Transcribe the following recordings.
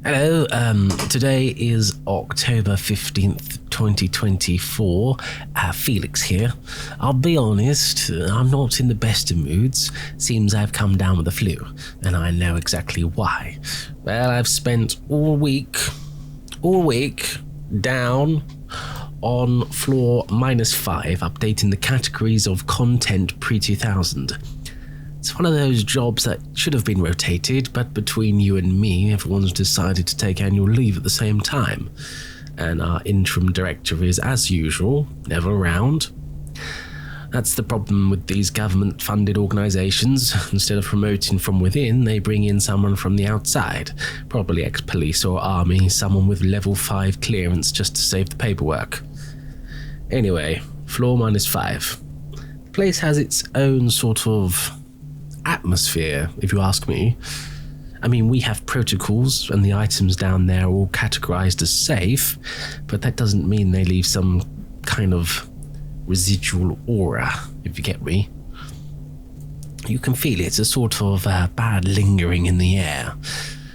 Hello, today is October 15th, 2024. Felix here. I'll be honest, I'm not in the best of moods. Seems I've come down with the flu, and I know exactly why. Well, I've spent all week down on floor -5, updating the categories of content pre-2000. It's one of those jobs that should have been rotated, but between you and me, everyone's decided to take annual leave at the same time. And our interim director is, as usual, never around. That's the problem with these government-funded organisations. Instead of promoting from within, they bring in someone from the outside, probably ex-police or army, someone with level 5 clearance just to save the paperwork. Anyway, floor -5. The place has its own sort of atmosphere, if you ask me. I mean, we have protocols and the items down there are all categorized as safe, but that doesn't mean they leave some kind of residual aura, if you get me. You can feel it, it's a sort of bad lingering in the air.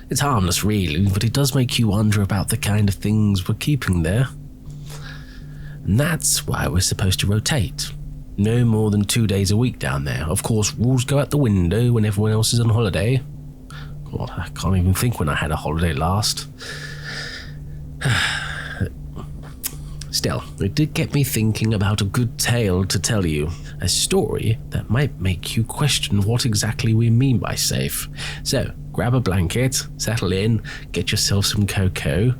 It's harmless really, but it does make you wonder about the kind of things we're keeping there. And that's why we're supposed to rotate. No more than 2 days a week down there. Of course, rules go out the window when everyone else is on holiday. God, I can't even think when I had a holiday last. Still, it did get me thinking about a good tale to tell you. A story that might make you question what exactly we mean by safe. So, grab a blanket, settle in, get yourself some cocoa,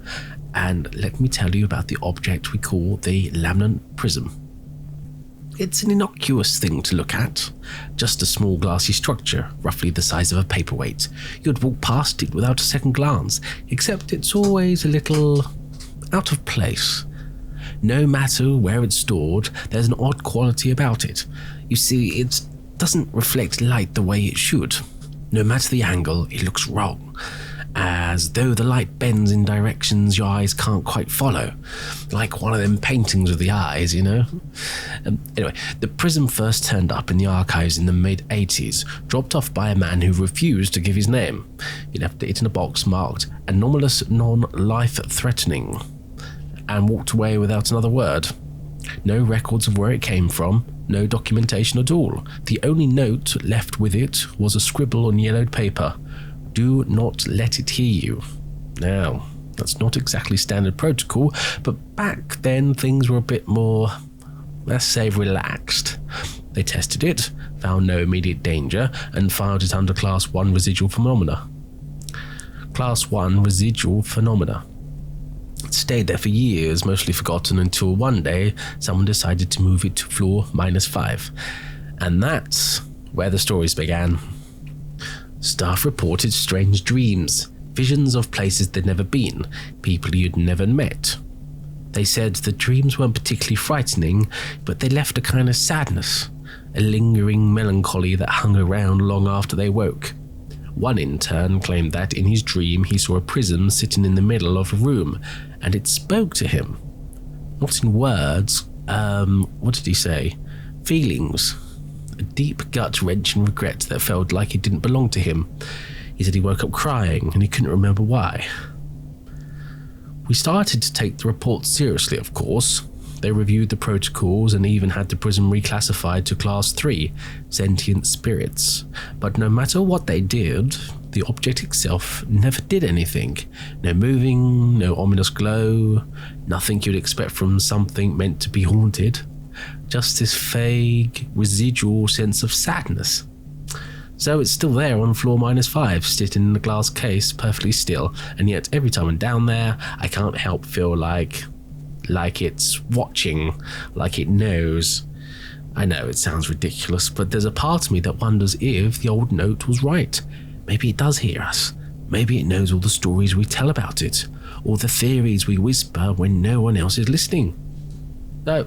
and let me tell you about the object we call the Lament Prism. It's an innocuous thing to look at, just a small glassy structure, roughly the size of a paperweight. You'd walk past it without a second glance, except it's always a little out of place. No matter where it's stored, there's an odd quality about it. You see, it doesn't reflect light the way it should. No matter the angle, it looks wrong, as though the light bends in directions your eyes can't quite follow. Like one of them paintings with the eyes, you know? Anyway, the prism first turned up in the archives in the mid-80s, dropped off by a man who refused to give his name. He left it in a box marked anomalous, non-life-threatening, and walked away without another word. No records of where it came from, no documentation at all. The only note left with it was a scribble on yellowed paper. Do not let it hear you. Now, that's not exactly standard protocol, but back then things were a bit more, let's say, relaxed. They tested it, found no immediate danger, and filed it under Class 1 residual phenomena. Class 1 residual phenomena. It stayed there for years, mostly forgotten, until one day someone decided to move it to floor -5. And that's where the stories began. Staff reported strange dreams, visions of places they'd never been, people you'd never met. They said the dreams weren't particularly frightening, but they left a kind of sadness, a lingering melancholy that hung around long after they woke. One intern claimed that in his dream he saw a prism sitting in the middle of a room, and it spoke to him. Not in words, what did he say? Feelings. A deep gut-wrenching regret that felt like it didn't belong to him. He said he woke up crying and he couldn't remember why. We started to take the report seriously, of course. They reviewed the protocols and even had the prism reclassified to Class 3, sentient spirits. But no matter what they did, the object itself never did anything. No moving, no ominous glow, nothing you'd expect from something meant to be haunted. Just this vague, residual sense of sadness. So it's still there on floor -5, sitting in a glass case, perfectly still, and yet every time I'm down there, I can't help feel like it's watching, like it knows. I know it sounds ridiculous, but there's a part of me that wonders if the old note was right. Maybe it does hear us. Maybe it knows all the stories we tell about it, or the theories we whisper when no one else is listening. So,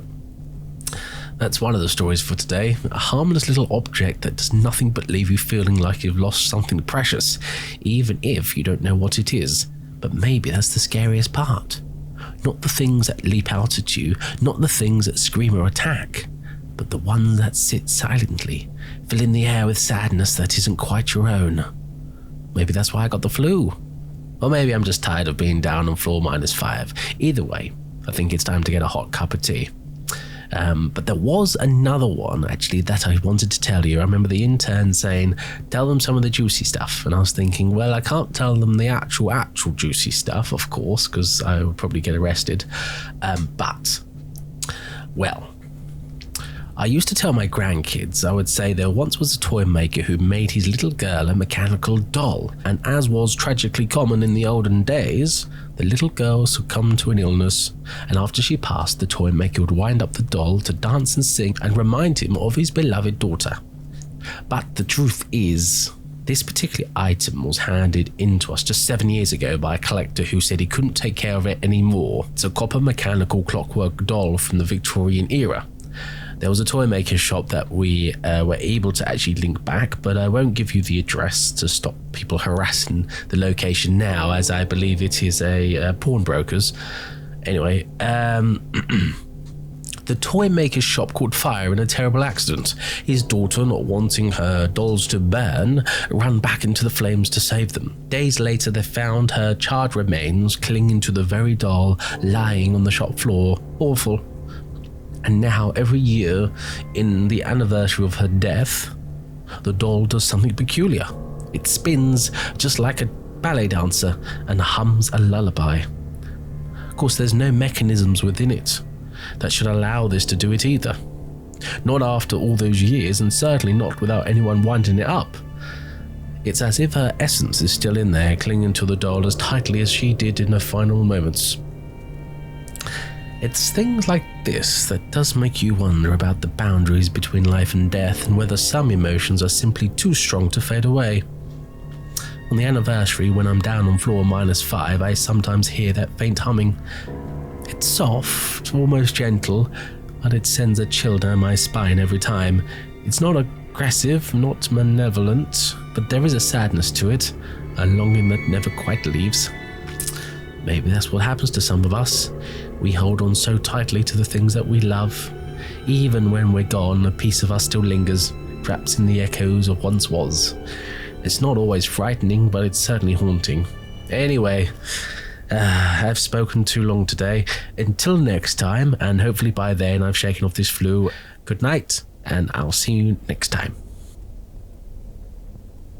that's one of the stories for today. A harmless little object that does nothing but leave you feeling like you've lost something precious, even if you don't know what it is. But maybe that's the scariest part. Not the things that leap out at you, not the things that scream or attack, but the ones that sit silently, filling the air with sadness that isn't quite your own. maybe that's why I got the flu. Or maybe I'm just tired of being down on floor -5. Either way, I think it's time to get a hot cup of tea. But there was another one, actually, that I wanted to tell you. I remember the intern saying, tell them some of the juicy stuff. And I was thinking, well, I can't tell them the actual juicy stuff, of course, because I would probably get arrested. Well, I used to tell my grandkids, I would say there once was a toy maker who made his little girl a mechanical doll, and as was tragically common in the olden days, the little girl succumbed to an illness, and after she passed, the toy maker would wind up the doll to dance and sing and remind him of his beloved daughter. But the truth is, this particular item was handed in to us just 7 years ago by a collector who said he couldn't take care of it anymore. It's a copper mechanical clockwork doll from the Victorian era. There was a toy maker shop that we were able to actually link back, but I won't give you the address to stop people harassing the location now, as I believe it is a pawnbroker's. Anyway, the toy maker's shop caught fire in a terrible accident. His daughter, not wanting her dolls to burn, ran back into the flames to save them. Days later, they found her charred remains clinging to the very doll lying on the shop floor. Awful. And now, every year, in the anniversary of her death, the doll does something peculiar. It spins just like a ballet dancer and hums a lullaby. Of course, there's no mechanisms within it that should allow this to do it either. Not after all those years, and certainly not without anyone winding it up. It's as if her essence is still in there, clinging to the doll as tightly as she did in her final moments. It's things like this that does make you wonder about the boundaries between life and death, and whether some emotions are simply too strong to fade away. On the anniversary, when I'm down on floor -5, I sometimes hear that faint humming. It's soft, almost gentle, but it sends a chill down my spine every time. It's not aggressive, not malevolent, but there is a sadness to it, a longing that never quite leaves. Maybe that's what happens to some of us. We hold on so tightly to the things that we love. Even when we're gone, a piece of us still lingers, perhaps in the echoes of once was. It's not always frightening, but it's certainly haunting. Anyway, I've spoken too long today. Until next time, and hopefully by then I've shaken off this flu. Good night, and I'll see you next time.